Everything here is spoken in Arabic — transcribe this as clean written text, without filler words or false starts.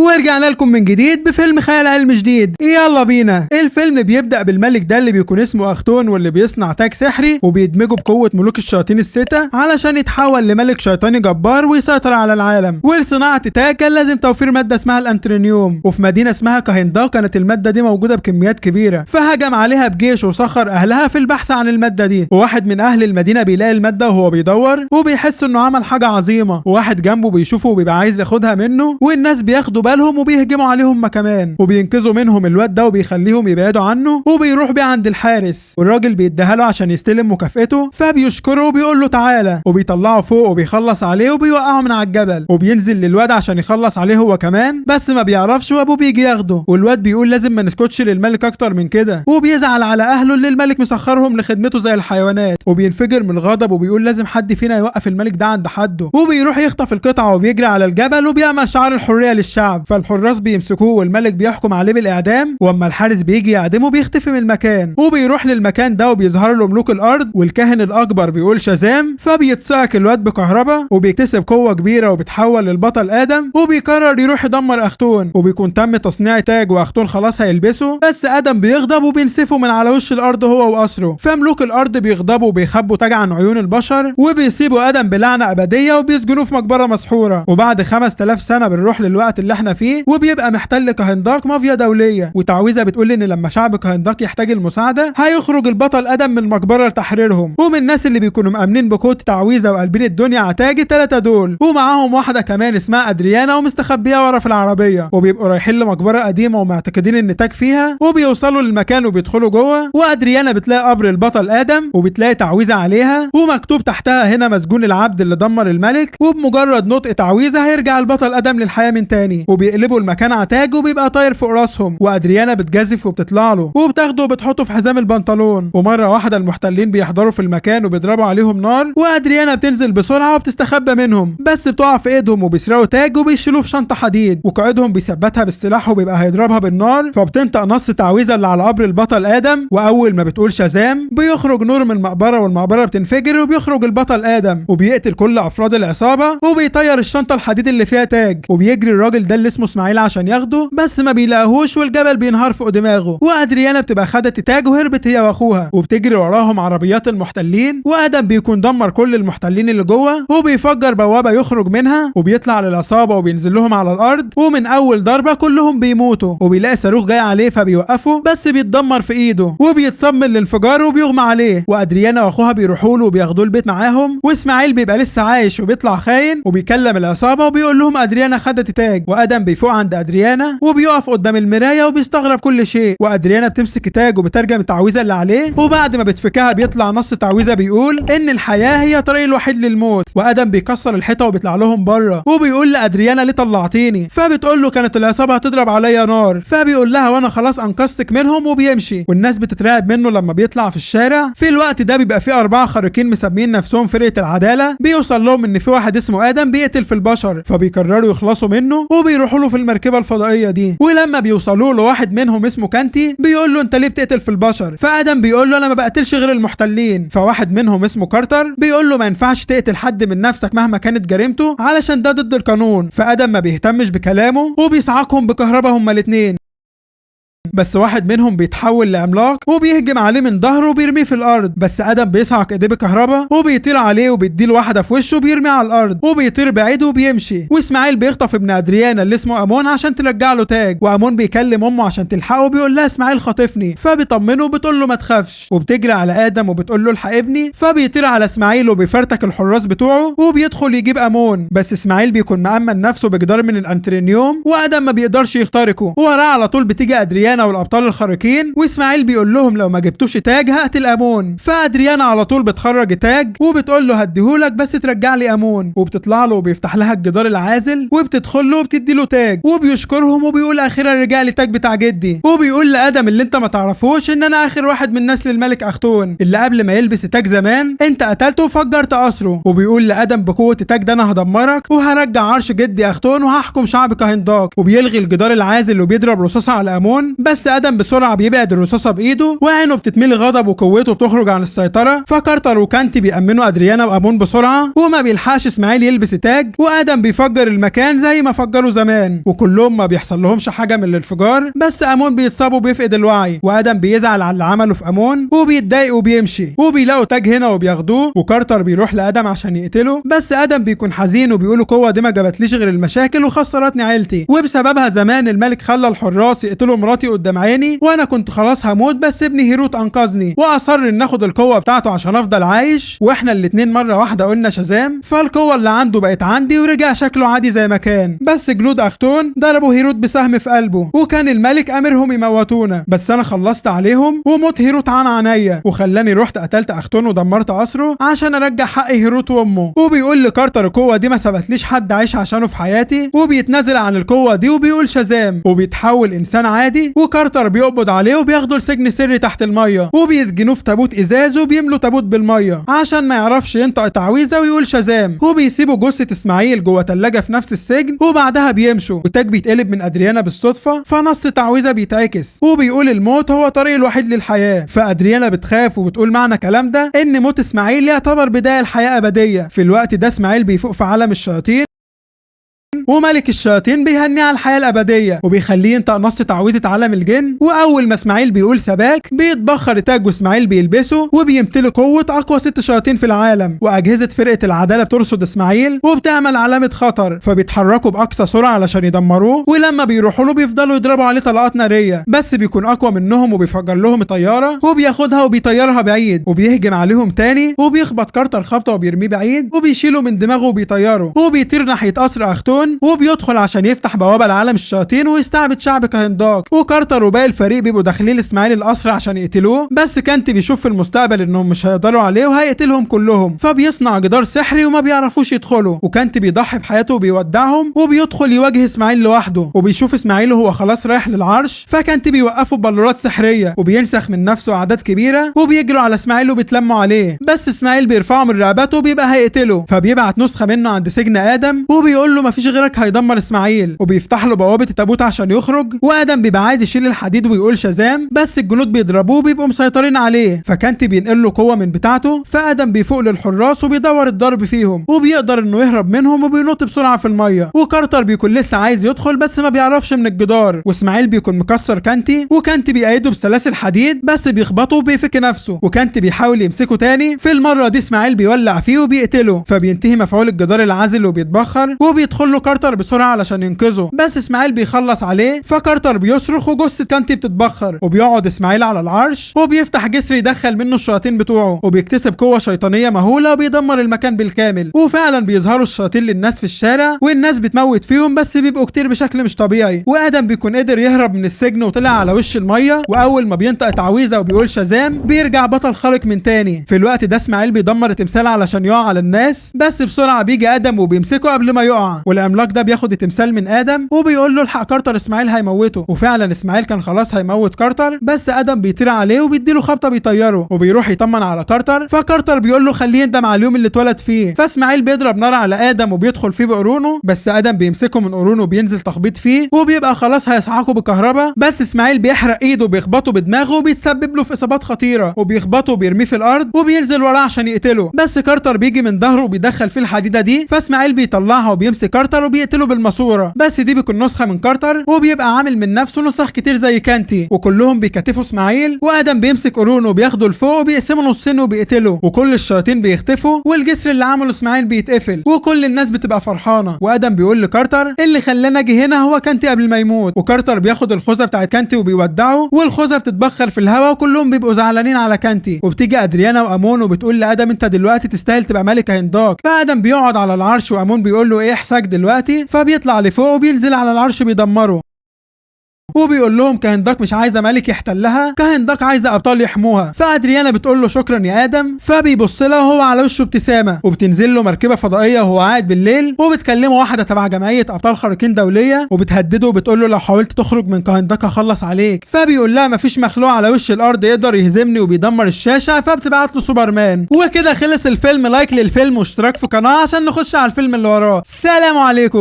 ورجعنا لكم من جديد بفيلم خيال علمي جديد. يلا بينا. الفيلم بيبدأ بالملك ده اللي بيكون اسمه أختون، واللي بيصنع تاج سحري وبيدمجه بقوة ملوك الشياطين الستة علشان يتحول لملك شيطاني جبار ويسيطر على العالم. ولصناعة التاج كان لازم توفير مادة اسمها الأنترينيوم، وفي مدينة اسمها كاهندا كانت المادة دي موجودة بكميات كبيرة، فهجم عليها بجيش وسخر أهلها في البحث عن المادة دي. وواحد من أهل المدينة بيلاقي المادة وهو بيدور وبيحس إنه عمل حاجة عظيمة، وواحد جنبه بيشوفه وبيبقى عايز ياخدها منه، والناس بياخدوا بالهم وبيهجموا عليهم كمان، وبينقذوا منهم الواد ده وبيخليهم يبعدوا عنه، وبيروح بيه عند الحارس، والراجل بيديها له عشان يستلم مكافئته، فبيشكره وبيقول له تعالى، وبيطلعه فوق وبيخلص عليه وبيوقعه من على الجبل، وبينزل للواد عشان يخلص عليه هو كمان، بس ما بيعرفش وابوه بيجي ياخده، والواد بيقول لازم ما نسكتش للملك اكتر من كده، وبيزعل على اهله اللي الملك مسخرهم لخدمته زي الحيوانات، وبينفجر من الغضب وبيقول لازم حد فينا يوقف الملك ده عند حده، وبيروح يخطف القطعه وبيجري على الجبل وبيعمل شعار الحريه للشعب، فالحراس بيمسكوه والملك بيحكم عليه بالاعدام، واما الحارس بيجي يعدمه بيختفي من المكان، وبيروح للمكان ده وبيظهر له ملوك الارض، والكاهن الاكبر بيقول شازام، فبيتصعق الواد بكهرباء وبيكتسب قوه كبيره وبيتحول للبطل ادم، وبيقرر يروح يدمر اختون، وبيكون تم تصنيع تاج واختون خلاص هيلبسه، بس ادم بيغضب وبينسفه من على وش الارض هو واسره، فملوك الارض بيغضبوا وبيخبوا تاج عن عيون البشر، وبيصيبوا ادم بلعنه ابديه وبيسجنوه في مقبره مسحوره، وبعد 5000 سنه بنروح للوقت اللي احنا فيه، وبيبقى محتل كاهنداك مافيا دوليه، وتعويذه بتقول ان لما شعب كاهنداك يحتاج المساعده هيخرج البطل ادم من المقبره لتحريرهم، ومن الناس اللي بيكونوا مامنين بقوه تعويذه وقلبين الدنيا على تاج الثلاثه دول، ومعاهم واحده كمان اسمها ادريانا ومستخبيه ورا في العربيه، وبيبقوا رايحين لمقبره قديمه ومعتقدين ان تاج فيها، وبيوصلوا للمكان وبيدخلوا جوه، وادريانا بتلاقي قبر البطل ادم وبتلاقي تعويذه عليها ومكتوب تحتها هنا مسجون العبد اللي دمر الملك، وبمجرد نطق تعويذه هيرجع البطل ادم للحياه من تاني، وبيقلبوا المكان على تاج وبيبقى طاير فوق راسهم، وادريانا بتجازف وبتطلع له وبتاخده وبتحطه في حزام البنطلون، ومره واحده المحتلين بيحضروا في المكان وبيضربوا عليهم نار، وادريانا بتنزل بسرعه وبتستخبى منهم، بس بتقع في ايدهم وبيسرقوا تاج وبيشيلوه في شنطه حديد، وقائدهم بيثبتها بالسلاح وبيبقى هيضربها بالنار، فبتنطق نص تعويذه اللي على قبر البطل ادم، واول ما بتقول شازام بيخرج نور من المقبره والمقبره بتنفجر وبيخرج البطل ادم وبيقتل كل افراد العصابه، وبيطير الشنطه الحديد اللي فيها تاج، وبيجري الراجل ده اللي اسمه اسماعيل عشان ياخده، بس ما بيلاقيهوش والجبل بينهار فوق دماغه، وادريانا بتبقى خدت التاج وهربت هي واخوها، وبتجري وراهم عربيات المحتلين، وادم بيكون دمر كل المحتلين اللي جوه، وبيفجر بوابه يخرج منها، وبيطلع للعصابه وبينزل لهم على الارض، ومن اول ضربه كلهم بيموتوا، وبيلاقي صاروخ جاي عليه فبيوقفه، بس بيتدمر في ايده وبيتصاب من الانفجار وبيغمى عليه، وادريانا واخوها بيروحوا له وبياخدوه البيت معاهم، واسماعيل بيبقى لسه عايش وبيطلع خاين وبيكلم العصابه وبيقول لهم ادريانا خدت التاج، وادم بيفوق عند ادريانا وبيقف قدام المرايه وبيستغرب كل شيء، وادريانا بتمسك التاج وبترجم التعويذه اللي عليه، وبعد ما بتفكها بيطلع نص تعويذه بيقول ان الحياه هي الطريق الوحيد للموت، وادم بيكسر الحيطه وبيطلع لهم بره، وبيقول لادريانا ليه طلعتيني، فبتقول له كانت العصابه هتضرب عليا نار، فبيقول لها وانا خلاص انقذتك منهم وبيمشي، والناس بتترعب منه لما بيطلع في الشارع. في الوقت ده بيبقى في 4 خارقين مسمين نفسهم فرقه العداله، بيوصل لهم ان في واحد اسمه ادم بيقتل في البشر، فبيقرروا يخلصوا منه وبيروحوا له في المركبه الفضائيه دي، ولما بيوصلوا له واحد منهم اسمه كانتي بيقول له انت ليه بتقتل في البشر، فادم بيقول له انا ما بقتلش غير المحتلين، فواحد منهم اسمه كارتر بيقول له ما ينفعش تقتل حد من نفسك مهما كانت جريمته علشان ده ضد القانون، فادم ما بيهتمش بكلامه وبيصعقهم بكهرباء هما الاثنين، بس واحد منهم بيتحول لعملاق وبيهجم عليه من ظهره وبيرميه في الارض، بس ادم بيصعق ايديه بكهرباء وبيطير عليه وبيديله واحده في وشه وبيرميه على الارض وبيطير بعيد وبيمشي، واسماعيل بيخطف ابن ادريانا اللي اسمه امون عشان ترجع له تاج، وامون بيكلم امه عشان تلحقه وبيقول لها اسماعيل خاطفني، فبيطمنه وبتقول له ما تخافش، وبتجري على ادم وبتقول له الحق ابني، فبيطير على اسماعيل وبيفرتك الحراس بتوعه وبيدخل يجيب امون، بس اسماعيل بيكون مأمن نفسه بجدار من الانترينيوم وادم ما بيقدرش يخترقه، وراه على طول بتيجي ادريانا والابطال الخارقين، واسماعيل بيقول لهم لو ما جبتوش تاج هقتل امون، فادريانا على طول بتخرج تاج وبتقول له هديهولك بس ترجع لي امون، وبتطلع له وبيفتح لها الجدار العازل وبتدخل له وبتدي له تاج وبيشكرهم وبيقول اخيرا رجع لي تاج بتاع جدي، وبيقول لادم اللي انت ما تعرفوش ان انا اخر واحد من نسل الملك اختون اللي قبل ما يلبس التاج زمان انت قتلته وفجرت قصره، وبيقول لادم بقوه التاج ده انا هدمرك وهرجع عرش جدي اختون وهحكم شعب كاهنداك، وبيلغي الجدار العازل وبيضرب رصاصه على امون، بس ادم بسرعه بيبعد الرصاصه بايده وعينه بتتملي غضب وقوته بتخرج عن السيطره. فكارتر وكانتي بيأمنوا ادريانا وامون بسرعه وما بيلحقش اسماعيل يلبس التاج، وادم بيفجر المكان زي ما فجروا زمان وكلهم ما بيحصل لهمش حاجه من الانفجار، بس امون بيتصاب وبيفقد الوعي وادم بيزعل على اللي عمله في امون وبيتضايق وبيمشي، وبيلاقوا تاج هنا وبياخدوه وكارتر بيروح لادم عشان يقتله. بس ادم بيكون حزين وبيقول القوه دي ما جابتليش غير المشاكل وخسرتني عيلتي، وبسببها زمان الملك خلى الحراس يقتلوا مراتي قدام عيني وانا كنت خلاص هموت، بس ابني هيروت انقذني واصر ان ناخد القوه بتاعته عشان افضل عايش، واحنا الاتنين مره واحده قلنا شازام، فالقوه اللي عنده بقت عندي ورجع شكله عادي زي ما كان. بس جنود اختون ضربوا هيروت بسهم في قلبه وكان الملك امرهم يموتونا، بس انا خلصت عليهم وموت هيروت عن عينيا وخلاني رحت قتلت اختون ودمرت قصره عشان ارجع حق هيروت وامه. وبيقول لكارتر القوه دي ما سبتليش حد عايش عشانه في حياتي، وبيتنازل عن القوه دي وبيقول شازام وبيتحول انسان عادي، وكارتر بيقبض عليه وبياخده لسجن سري تحت الميه وبيسجنوه في تابوت ازاز وبيملوا تابوت بالميه عشان ما يعرفش ينطق تعويذه ويقول شازام، وبيسيبوا جثه اسماعيل جوه ثلاجه في نفس السجن وبعدها بيمشوا والتاج بيتقلب من ادريانا بالصدفه فنص تعويذه بيتعكس وبيقول الموت هو الطريق الوحيد للحياه. فادريانا بتخاف وبتقول معنى الكلام ده ان موت اسماعيل يعتبر بدايه الحياه ابديه. في الوقت ده اسماعيل بيفوق في عالم الشياطين وملك الشياطين بيهنيه على الحياه الابديه وبيخليه ينطق نص تعويذه عالم الجن، واول ما اسماعيل بيقول سباك بيتبخر التاج واسماعيل بيلبسه وبيمتلك قوه اقوى 6 شياطين في العالم، واجهزه فرقه العداله بترصد اسماعيل وبتعمل علامه خطر فبيتحركوا باقصى سرعه علشان يدمروه، ولما بيروحوا له بيفضلوا يضربوا عليه طلقات ناريه بس بيكون اقوى منهم وبيفجر لهم طياره وبياخدها وبيطيرها بعيد وبيهجم عليهم تاني وبيخبط كارتر خبطه وبيرميه بعيد وبيشيله من دماغه وبيطيره وبيطير ناحيه قصر اختون وبيدخل عشان يفتح بوابه لعالم الشياطين ويستعبد شعب كهنداك، وكارتر وباقي الفريق بيبقوا داخلين اسماعيل القصر عشان يقتلوه، بس كانتي بيشوف في المستقبل انهم مش هيقدروا عليه وهيقتلهم كلهم فبيصنع جدار سحري وما بيعرفوش يدخلوا، وكانتي بيضحي بحياته وبيودعهم وبيدخل يواجه اسماعيل لوحده وبيشوف اسماعيل وهو خلاص رايح للعرش، فكانتي بيوقفه ببلورات سحريه وبينسخ من نفسه اعداد كبيره وبيجروا على اسماعيل وبيتلموا عليه، بس اسماعيل بيرفعه من رقبته وبيبقى هيقتله فبيبعت نسخه منه عند سجن ادم وبيقول له مفيش غيرك هيدمر اسماعيل، وبيفتح له بوابه التابوت عشان يخرج، وادم بيبقى عايز يشيل الحديد ويقول شازام بس الجنود بيضربوه وبيبقوا مسيطرين عليه، فكانتي بينقل له قوه من بتاعته، فادم بيفوق للحراس وبيدور الضرب فيهم وبيقدر انه يهرب منهم وبينط بسرعه في الميه، وكارتر بيكون لسه عايز يدخل بس ما بيعرفش من الجدار، واسماعيل بيكون مكسر كانتي وكانتي بيأيده بسلاسل حديد بس بيخبطه وبيفك نفسه، وكانتي بيحاول يمسكه تاني، في المره دي اسماعيل بيولع فيه وبيقتله، فبينتهي مفعول الجدار العازل وبيتبخر وبيدخل له كارتر بسرعه علشان ينقذه، بس اسماعيل بيخلص عليه فكارتر بيصرخ وجثه كانتي بتتبخر، وبيقعد اسماعيل على العرش وبيفتح جسر يدخل منه الشياطين بتوعه وبيكتسب قوه شيطانيه مهوله وبيدمر المكان بالكامل، وفعلا بيظهروا الشياطين للناس في الشارع والناس بتموت فيهم بس بيبقوا كتير بشكل مش طبيعي، وادم بيكون قدر يهرب من السجن وطلع على وش الميه، واول ما بينطق تعويذه وبيقول شازام بيرجع بطل خارق من تاني. في الوقت ده اسماعيل بيدمر التمثال علشان يقع على الناس، بس بسرعه بيجي ادم وبيمسكه قبل ما يقع، والعملاق ده بياخد التمثال من ادم وبيقول له الحق كارتر اسماعيل هيموته، وفعلا اسماعيل كان خلاص هيموت كارتر بس ادم بيطير عليه وبيديله خبطه بيطيره وبيروح يطمن على كارتر، فكارتر بيقول له خليه يندم على اليوم اللي اتولد فيه، فاسماعيل بيضرب نار على ادم وبيدخل فيه بقرونه، بس ادم بيمسكه من قرونه وبينزل تخبيط فيه وبيبقى خلاص هيصعقه بالكهرباء، بس اسماعيل بيحرق ايده وبيخبطه بدماغه وبيتسبب له في اصابات خطيره وبيخبطه وبيرميه في الارض وبينزل وراه عشان يقتله، بس كارتر بيجي من ظهره وبيدخل فيه الحديده دي، فاسماعيل بيطلعها وبيمسك كارتر وبيقتله بالماسوره، بس دي بيكون نسخه من كارتر وبيبقى عامل من نفسه نسخ كتير زي كانتي، وكلهم بيكتفوا اسماعيل، وادم بيمسك قرونه وبياخده لفوق وبيقسمه نصين وبيقتله، وكل الشياطين بيختفوا والجسر اللي عمله اسماعيل بيتقفل وكل الناس بتبقى فرحانه، وادم بيقول لكارتر اللي خلانا اجي هنا هو كانتي قبل ما يموت، وكارتر بياخد الخوذه بتاعت كانتي وبيودعه والخوذه بتتبخر في الهواء وكلهم بيبقوا زعلانين على كانتي، وبتيجي ادريانا وامون وبتقول لادم انت دلوقتي تستاهل تبقى ملك هنداك، فادم بيقعد على العرش وامون بيقول له ايه احساك دلوقتي، فبيطلع لفوق وبينزل على العرش بيدمره وبيقول لهم كهنداك مش عايزه ملك يحتلها، كهنداك عايزه ابطال يحموها، فادريانا بتقول له شكرا يا ادم، فبيبص لها وهو على وشه ابتسامه، وبتنزل له مركبه فضائيه وهو قاعد بالليل وبتكلمه واحده تبع جمعيه ابطال خارقين دوليه وبتهدده وبتقول له لو حاولت تخرج من كهنداك هخلص عليك، فبيقول لها مفيش مخلوق على وش الارض يقدر يهزمني وبيدمر الشاشه، فبتبعت له سوبرمان. وكده خلص الفيلم، لايك للفيلم واشتراك في القناه عشان نخش على الفيلم اللي وراه. سلام عليكم.